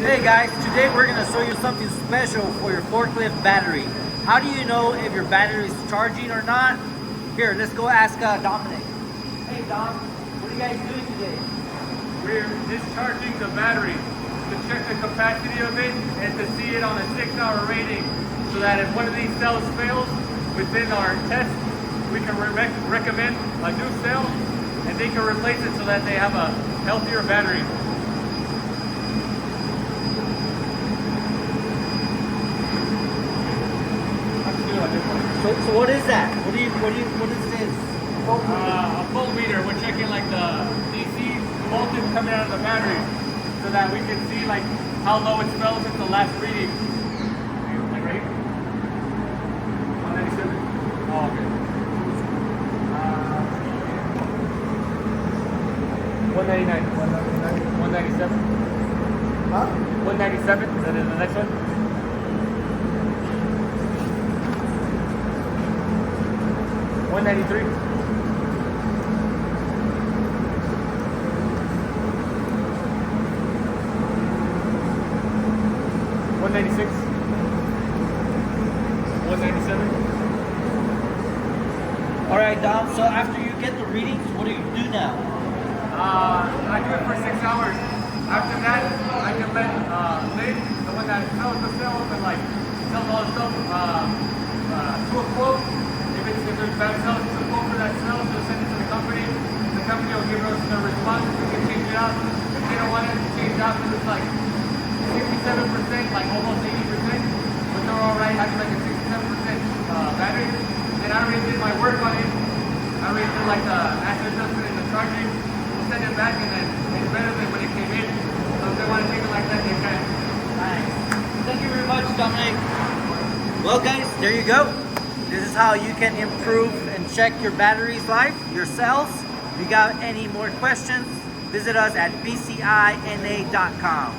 Hey guys, today we're going to show you something special for your forklift battery. How do you know if your battery is charging or not? Here, let's go ask Dominic. Hey Dom, what are you guys doing today? We're discharging the battery to check the capacity of it and to see it on a 6-hour rating, so that if one of these cells fails within our test, we can recommend a new cell and they can replace it so that they have a healthier battery. So what is that? What is this? A voltmeter. We're checking like the DC voltage coming out of the battery, so that we can see like how low it fell since the last reading. Like right here? 197. Oh, okay. 199. 197. Huh? 197. Is that in the next one? 193. 196. 197. All right, Dom. So after you get the readings, what do you do now? I do it for 6 hours. After that, I can let Lynn, the one that sells the cells and like sells all the stuff, to a quote. If there's bad cells, it's a quote for that cell, they'll send it to the company. The company will give us the response. We can change it out. If they don't want it to change out, because it's like 67%, like almost 80%, but they're all right, having like a 67% battery. And I already did my work on it. I already did like the acid adjustment and the charging. We'll send it back, and then it's better than when it came in. So if they want to take it like that, they can. Nice. Thank you very much, Dominic. Well, guys, there you go. This is how you can improve and check your battery's life, your cells. If you got any more questions, visit us at bcina.com.